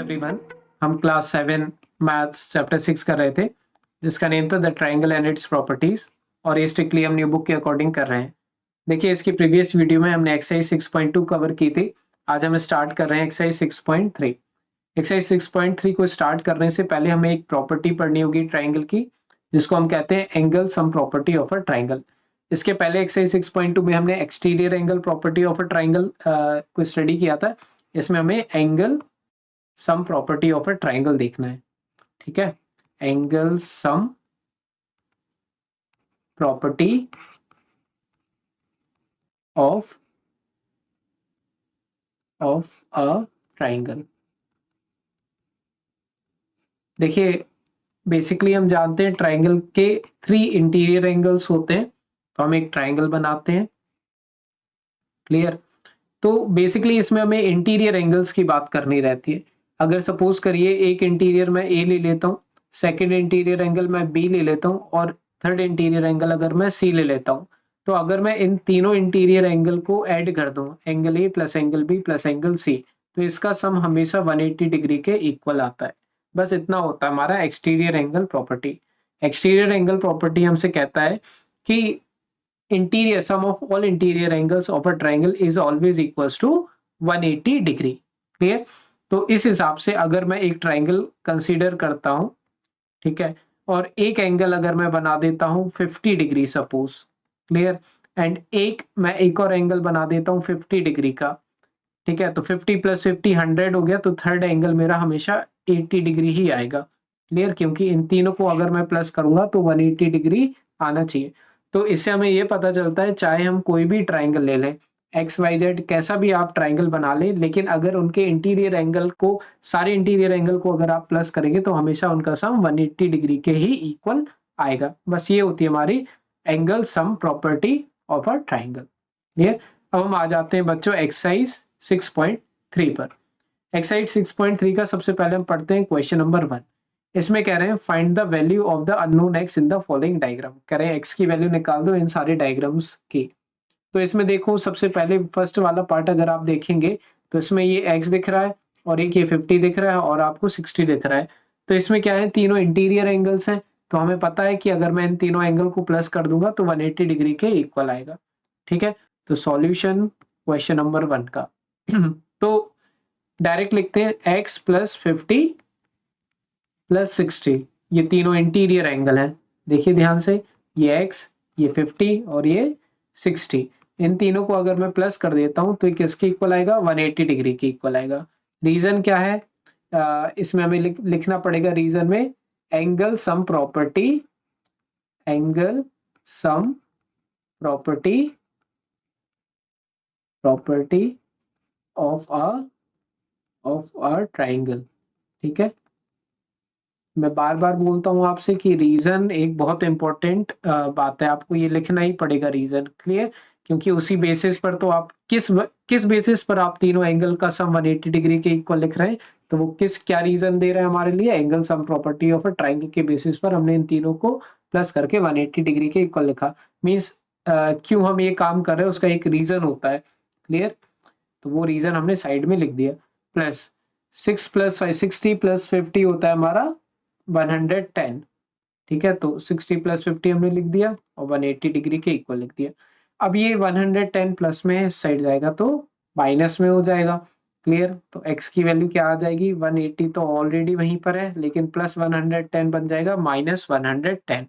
Everyone, हम class 7 maths chapter 6 कर रहे थे जिसका नेम था the triangle and its properties और ये स्ट्रिक्टली हम न्यू बुक के अकॉर्डिंग कर रहे हैं। देखिए इसकी प्रीवियस वीडियो में हमने एक्सरसाइज 6.2 कवर की थी। आज हम स्टार्ट कर रहे हैं एक्सरसाइज 6.3। एक्सरसाइज 6.3 को स्टार्ट करने से पहले हमें एक प्रॉपर्टी पढ़नी होगी ट्राइंगल की, जिसको हम कहते हैं angle sum property of a triangle. इसके पहले एक्सरसाइज 6.2 में हमने exterior angle property of a triangle को स्टडी किया था। इसमें हमें angle sum property of a triangle देखना है। ठीक है, angle sum property of a triangle. देखिए बेसिकली हम जानते हैं ट्राइंगल के 3 इंटीरियर एंगल्स होते हैं, तो हम एक ट्राइंगल बनाते हैं। क्लियर? तो बेसिकली इसमें हमें इंटीरियर एंगल्स की बात करनी रहती है। अगर सपोज करिए एक इंटीरियर मैं ए ले लेता हूँ, सेकंड इंटीरियर एंगल मैं बी ले लेता हूँ और थर्ड इंटीरियर एंगल अगर मैं सी ले लेता हूँ, तो अगर मैं इन तीनों इंटीरियर एंगल को ऐड कर दूं, angle A plus angle B plus angle C, तो इसका सम हमेशा 180 डिग्री के इक्वल आता है। बस इतना होता है हमारा exterior angle property. Exterior angle property हमसे कहता है कि interior sum of all interior angles of a triangle is always equals to 180 degree. Clear? तो इस हिसाब से अगर मैं एक ट्राइंगल कंसीडर करता हूं, ठीक है, और एक एंगल अगर मैं बना देता हूं 50 डिग्री सपोज, क्लियर, एंड मैं एक और एंगल बना देता हूं 50 डिग्री का, ठीक है, तो 50 प्लस 50 100 हो गया, तो थर्ड एंगल मेरा हमेशा 80 डिग्री ही आएगा। क्लियर? क्योंकि इन तीनों को अगर मैं प्लस करूंगा तो 180 डिग्री आना चाहिए। तो इससे हमें ये पता चलता है चाहे हम कोई भी ट्राइंगल ले लें, एक्स वाई जेड कैसा भी आप ट्राइंगल बना लें, लेकिन अगर उनके इंटीरियर एंगल को, सारे इंटीरियर एंगल को अगर आप प्लस करेंगे तो हमेशा उनका सम 180 डिग्री के ही इक्वल आएगा। बस ये होती है हमारी angle sum property of a triangle. Clear? अब हम आ जाते हैं बच्चों एक्सरसाइज 6.3 पर। एक्सरसाइज 6.3 का सबसे पहले हम पढ़ते हैं क्वेश्चन नंबर 1। इसमें कह रहे हैं find the value of the unknown x in the following diagram. कह रहे हैं एक्स की वैल्यू निकाल दो इन सारे डायग्राम्स की। तो इसमें देखो सबसे पहले फर्स्ट वाला पार्ट अगर आप देखेंगे तो इसमें ये एक्स दिख रहा है और एक ये 50 दिख रहा है और आपको 60 दिख रहा है। तो इसमें क्या है, तीनों इंटीरियर एंगल्स हैं, तो हमें पता है कि अगर मैं इन तीनों एंगल को प्लस कर दूंगा तो 180 डिग्री के इक्वल आएगा। ठीक है, तो सॉल्यूशन क्वेश्चन नंबर 1 का तो डायरेक्ट लिखते हैं x प्लस 50 प्लस 60, ये तीनों इंटीरियर एंगल हैं। देखिए ध्यान से, ये x, ये 50 और ये 60, इन तीनों को अगर मैं प्लस कर देता हूं तो ये किसके इक्वल आएगा, 180 डिग्री के इक्वल आएगा। रीजन क्या है, इसमें हमें लिखना पड़ेगा रीजन में angle sum property, angle sum property of a triangle. ठीक है, मैं बार बार बोलता हूं आपसे कि रीजन एक बहुत इंपॉर्टेंट बात है, आपको ये लिखना ही पड़ेगा रीजन। क्लियर? क्योंकि उसी बेसिस पर तो आप किस बेसिस पर आप तीनों एंगल का सम 180 डिग्री के इक्वल लिख रहे हैं, तो वो क्या रीजन दे रहे हैं हमारे लिए, angle sum property of a triangle के बेसिस पर हमने इन तीनों को प्लस करके 180 डिग्री के इक्वल लिखा। मीन्स क्यों हम ये काम कर रहे हैं उसका एक रीजन होता है। क्लियर? तो वो रीजन हमने साइड में लिख दिया। प्लस 6 प्लस 5 60 प्लस 50 होता है हमारा 110। ठीक है, तो 60 प्लस 50 हमने लिख दिया और 180 डिग्री के इक्वल लिख दिया। अब ये 110 प्लस में इस साइड जाएगा तो माइनस में हो जाएगा। क्लियर? तो x की वैल्यू क्या आ जाएगी, 180 तो ऑलरेडी वहीं पर है, लेकिन प्लस 110 बन जाएगा माइनस 110।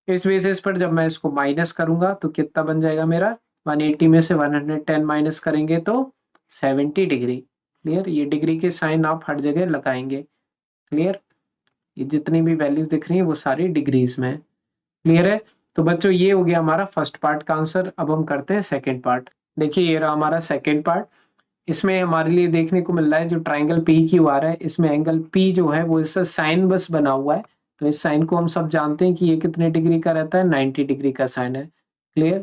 इस बेसिस पर जब मैं इसको माइनस करूंगा तो कितना बन जाएगा मेरा, 180 में से 110 माइनस करेंगे तो 70 डिग्री। क्लियर? ये डिग्री के साइन आप हर जगह लगाएंगे। क्लियर? ये जितनी भी वैल्यूज दिख रही हैं वो सारी डिग्रीज में है। क्लियर है? तो बच्चों ये हो गया हमारा फर्स्ट पार्ट का आंसर। अब हम करते हैं सेकंड पार्ट। देखिए ये रहा हमारा सेकंड पार्ट। इसमें हमारे लिए देखने को मिल रहा है जो ट्राइंगल पी क्यू आर है, इसमें एंगल पी जो है वो इससे साइन बस बना हुआ है। तो इस साइन को हम सब जानते हैं कि ये कितने डिग्री का रहता है, 90 डिग्री का साइन है। क्लियर?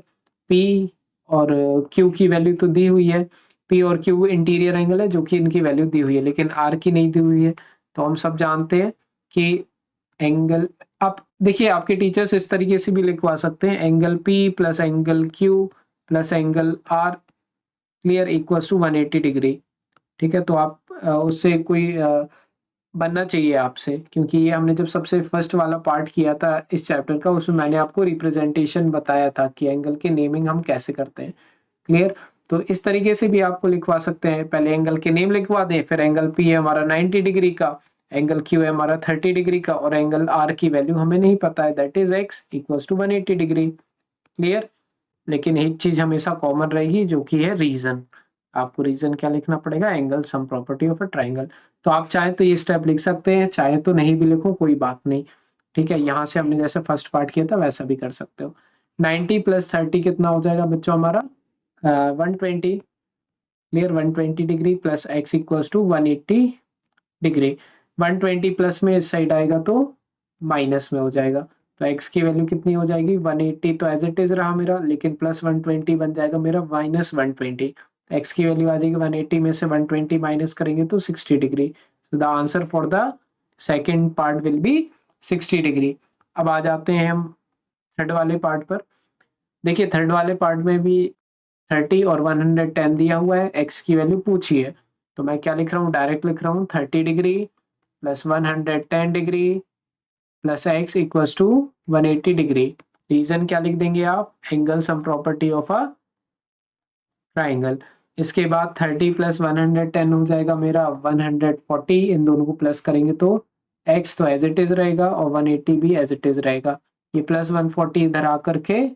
पी और क्यू की वैल्यू तो दी हुई है, पी और क्यू इंटीरियर एंगल है जो कि इनकी वैल्यू दी हुई है, लेकिन आर की नहीं दी हुई है। तो हम सब जानते हैं कि एंगल, आप देखिए आपके टीचर्स इस तरीके से भी लिखवा सकते हैं, angle P plus angle Q plus angle R clear equals to 180 degree. ठीक है, तो आप उससे कोई बनना चाहिए आपसे, क्योंकि ये हमने जब सबसे फर्स्ट वाला पार्ट किया था इस चैप्टर का, उसमें मैंने आपको रिप्रेजेंटेशन बताया था कि एंगल के नेमिंग हम कैसे करते हैं। क्लियर? तो इस तरीके से भी आपको लिखवा सकते हैं, पहले एंगल के नेम लिखवा दें, फिर एंगल पी है हमारा 90 डिग्री का, एंगल क्यू है हमारा 30 डिग्री का, और एंगल आर की वैल्यू हमें नहीं पता है, that is x equals to 180 degree. Clear? लेकिन एक चीज हमेशा कॉमन रहेगी जो कि है रीजन। आपको रीजन क्या लिखना पड़ेगा? Angle sum property of a triangle. तो आप चाहे तो ये स्टेप लिख सकते हैं, चाहे तो नहीं भी लिखो, कोई बात नहीं। ठीक है, यहाँ से हमने जैसे फर्स्ट पार्ट किया था वैसा भी कर सकते हो। 90 प्लस 30 कितना हो जाएगा बच्चों हमारा? 120। Clear? 120 degree plus x equals to 180 degree. 120 plus में इस साइड आएगा तो माइनस में हो जाएगा, तो x की वैल्यू कितनी हो जाएगी? 180 तो एज इट इज रहा मेरा, लेकिन प्लस 120 बन जाएगा मेरा माइनस 120। x की वैल्यू आ जाएगी 180 में से 120 माइनस करेंगे तो 60 डिग्री। तो the answer for the second part will be 60 degree. अब आ जाते हैं हम थर्ड वाले पार्ट पर। देखिए थर्ड वाले पार्ट में भी 30 और 110 दिया हुआ है, x की वैल्यू पूछी है। तो मैं क्या लिख रहा हूँ? डायरेक्ट लिख रहा हूँ 30 degree plus 110 degree plus x equals to 180 degree. Reason क्या लिख देंगे आप? Angle sum property of a triangle. इसके बाद 30 प्लस 110 हो जाएगा मेरा 140, इन दोनों को प्लस करेंगे तो x तो एज इट इज रहेगा और 180 भी एज इट इज रहेगा। ये प्लस 140 इधर आकर के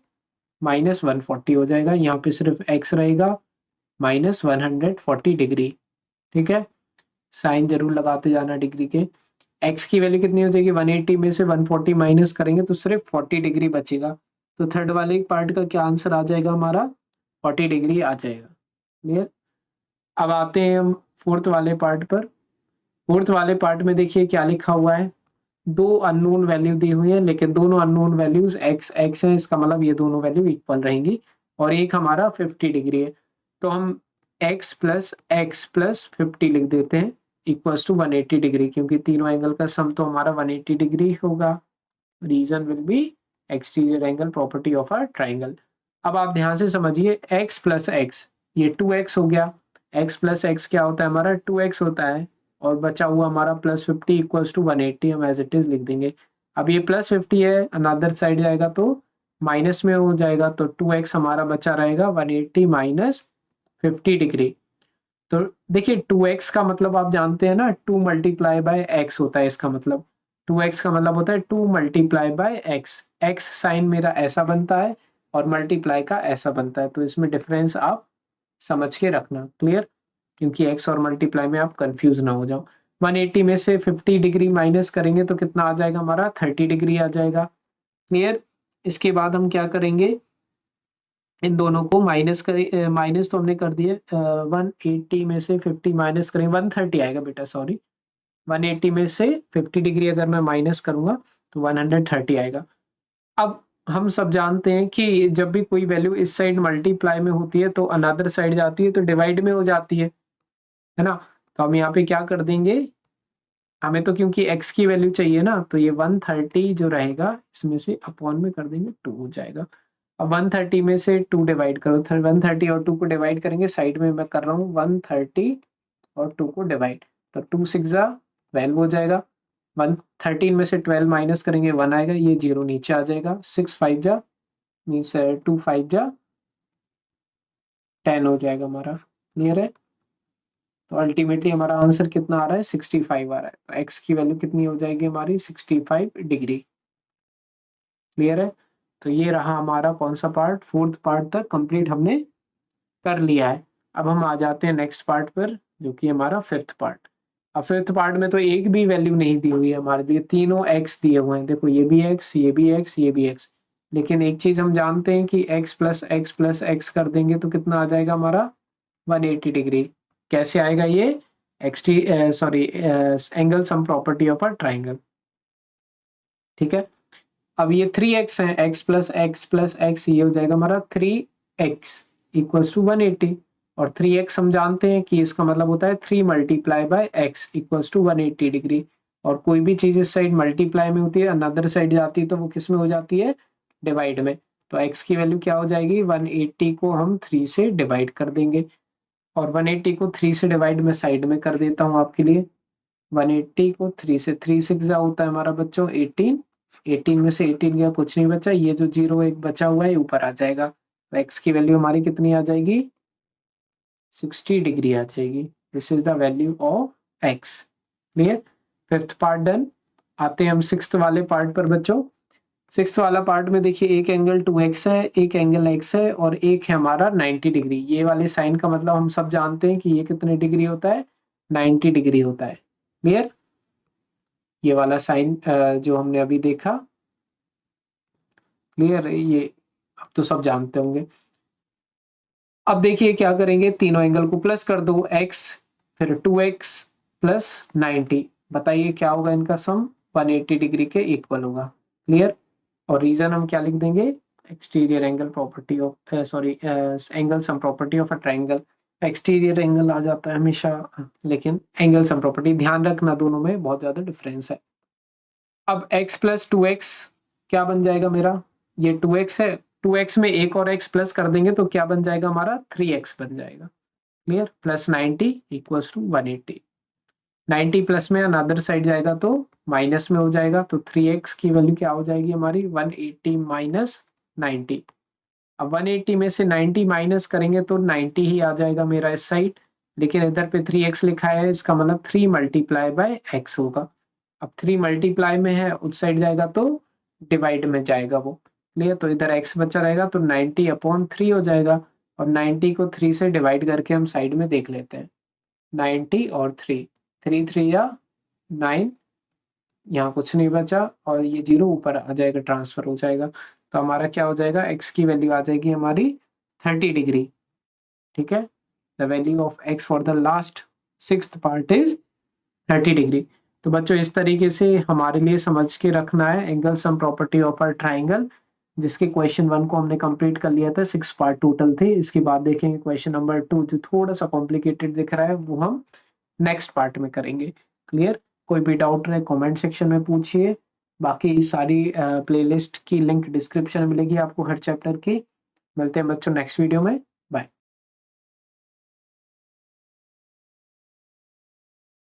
माइनस 140 हो जाएगा, यहाँ पे सिर्फ x रहेगा माइनस 140 डिग्री। ठीक है, साइन जरूर लगाते जाना डिग्री के। x की वैल्यू कितनी हो जाएगी? 180 में से 140 माइनस करेंगे तो सिर्फ 40 डिग्री बचेगा। तो थर्ड वाले पार्ट का क्या आंसर आ जाएगा हमारा? 40 डिग्री आ जाएगा। क्लियर? अब आते हैं हम फोर्थ वाले पार्ट पर। फोर्थ वाले पार्ट में देखिए क्या लिखा हुआ है, दो अननोन वैल्यू दी हुई है, लेकिन दोनों अननोन वैल्यूज x x है, इसका मतलब ये दोनों वैल्यू इक्वल रहेंगी, और एक हमारा 50 डिग्री है। तो हम x प्लस 50 लिख देते हैं इक्वल्स टू 180 डिग्री, क्योंकि तीनों एंगल का सम तो हमारा 180 डिग्री होगा। Reason will be exterior angle property of a triangle. अब आप ध्यान से समझिए, x प्लस एक्स, ये 2x हो गया, x प्लस एक्स क्या होता है हमारा? 2x होता है, और बचा हुआ हमारा प्लस 50 इक्वल्स टू 180 हम एज इट इज लिख देंगे। अब ये प्लस 50 है, अनदर साइड जाएगा तो माइनस में हो जाएगा, तो 2x हमारा बचा रहेगा 180 माइनस 50 डिग्री। तो देखिए 2x का मतलब आप जानते हैं ना, 2 मल्टीप्लाई बाय x होता है, इसका मतलब 2x का मतलब होता है 2 multiply by x। x sign मेरा ऐसा बनता है और मल्टीप्लाई का ऐसा बनता है, तो इसमें डिफरेंस आप समझ के रखना। क्लियर? क्योंकि x और मल्टीप्लाई में आप कंफ्यूज ना हो जाओ। 180 में से 50 डिग्री माइनस करेंगे तो कितना आ जाएगा हमारा? 30 डिग्री आ जाएगा। क्लियर? इसके बाद हम क्या करेंगे, इन दोनों को माइनस करें, माइनस तो हमने कर दिया, 180 में से 50 माइनस करेंगे 130 आएगा बेटा, सॉरी। 180 में से 50 डिग्री अगर मैं माइनस करूंगा तो 130 आएगा। अब हम सब जानते हैं कि जब भी कोई वैल्यू इस साइड मल्टीप्लाई में होती है तो अनदर साइड जाती है तो डिवाइड में हो जाती है ना? तो हम यहाँ पे क्या कर देंगे, हमें तो क्योंकि x की वैल्यू चाहिए ना, तो ये 130 जो रहेगा इसमें से अपॉन में कर देंगे 2 हो जाएगा। अब 130 में से 2 डिवाइड करो, 130 और 2 को डिवाइड करेंगे, साइड में मैं कर रहा हूँ 130 और 2 को डिवाइड, तो 2 6 जा 12 हो जाएगा। 113 में से 12 माइनस करेंगे 1 आएगा, ये 0 नीचे आ जाएगा। 6 5 जा मीन्स 2 5 जा 10 हो जाएगा हमारा। क्लियर है? तो अल्टीमेटली हमारा आंसर कितना आ रहा है? 65 आ रहा है। तो x की वैल्यू कितनी हो जाएगी हमारी? 65 डिग्री। क्लियर है? तो ये रहा हमारा कौन सा पार्ट? फोर्थ पार्ट तक कंप्लीट हमने कर लिया है। अब हम आ जाते हैं नेक्स्ट पार्ट पर, जो कि हमारा फिफ्थ पार्ट। अब फिफ्थ पार्ट में तो एक भी वैल्यू नहीं दी हुई है हमारे लिए, तीनों x दिए हुए हैं। देखो ये भी x, ये भी x, ये भी x। लेकिन एक चीज हम जानते हैं कि x प्लस एक्स कर देंगे तो कितना आ जाएगा हमारा? 180 डिग्री। कैसे आएगा ये? Angle sum property of a triangle. ठीक है, अब ये 3x है, x प्लस एक्स ये हो जाएगा हमारा 3x इक्वल्स टू 180। और 3x हम जानते हैं कि इसका मतलब होता है 3 multiply by x equals to 180 degree. और कोई भी चीज इस साइड मल्टीप्लाई में होती है, अनदर साइड जाती है तो वो किस में हो जाती है? डिवाइड में। तो x की वैल्यू क्या हो जाएगी? 180 को हम 3 से डिवाइड कर देंगे, और 180 को 3 से डिवाइड में साइड में कर देता हूँ आपके लिए। 180 को 3 से 3 6 होता है हमारा बच्चों 18, 18 में से 18 गया कुछ नहीं बचा, ये जो 0 एक बचा हुआ है ऊपर आ जाएगा, तो x की वैल्यू हमारी कितनी आ जाएगी 60 डिग्री आ जाएगी। This is the value of x। Clear, fifth part done. आते हैं हम सिक्स्थ वाले पार्ट पर बच्चों। सिक्स्थ वाला पार्ट में देखिए एक एंगल 2x है, एक एंगल x है और एक है हमारा 90 डिग्री। ये वाले साइन का मतलब हम सब जानते हैं कि ये कितने डिग्री होता है 90 डिग्री होता है। क्लियर, ये वाला साइन जो हमने अभी देखा, क्लियर, ये अब तो सब जानते होंगे। अब देखिए क्या करेंगे, तीनों एंगल को प्लस कर दो, x फिर 2x प्लस 90, बताइए क्या होगा इनका सम 180 डिग्री के इक्वल होगा। क्लियर, और रीजन हम क्या लिख देंगे, exterior angle property of sorry angle sum property of a triangle. Exterior angle आ जाता है हमेशा, लेकिन एंगल सम प्रॉपर्टी ध्यान रखना, दोनों में बहुत ज्यादा डिफरेंस है। अब x प्लस 2x क्या बन जाएगा मेरा, ये 2x है, 2x में एक और x प्लस कर देंगे तो क्या बन जाएगा हमारा 3x बन जाएगा। Clear, plus 90 equals to 180, 90 plus में अनदर साइड जाएगा तो माइनस में हो जाएगा, तो 3x की वैल्यू क्या हो जाएगी हमारी 180 माइनस 90। अब 180 में से 90 माइनस करेंगे तो 90 ही आ जाएगा मेरा इस साइड, लेकिन इधर पे 3x लिखा है, इसका मतलब 3 मल्टीप्लाई बाय x होगा। अब 3 मल्टीप्लाई में है, उस साइड जाएगा तो डिवाइड में जाएगा वो। क्लियर, तो इधर x बचा रहेगा तो 90 अपॉन 3 हो जाएगा, और 90 को 3 से डिवाइड करके हम साइड में देख लेते हैं, 90 और 3, 3 3 या 9, यहाँ कुछ नहीं बचा और ये 0 ऊपर आ जाएगा, ट्रांसफर हो जाएगा, तो हमारा क्या हो जाएगा, x की वैल्यू आ जाएगी हमारी 30 डिग्री। ठीक है, the value of x for the last sixth part is 30 degree. तो बच्चों इस तरीके से हमारे लिए समझ के रखना है angle sum property of a triangle, जिसके क्वेश्चन 1 को हमने कंप्लीट कर लिया था, 6 पार्ट टोटल थे। इसके बाद देखेंगे क्वेश्चन नंबर 2 जो थोड़ा सा कॉम्प्लिकेटेड दिख रहा है, वो हम नेक्स्ट पार्ट में करेंगे। क्लियर, कोई भी डाउट रहे कमेंट सेक्शन में पूछिए, बाकी सारी प्लेलिस्ट की लिंक डिस्क्रिप्शन में मिलेगी आपको हर चैप्टर की। मिलते हैं बच्चों नेक्स्ट वीडियो में, बाय।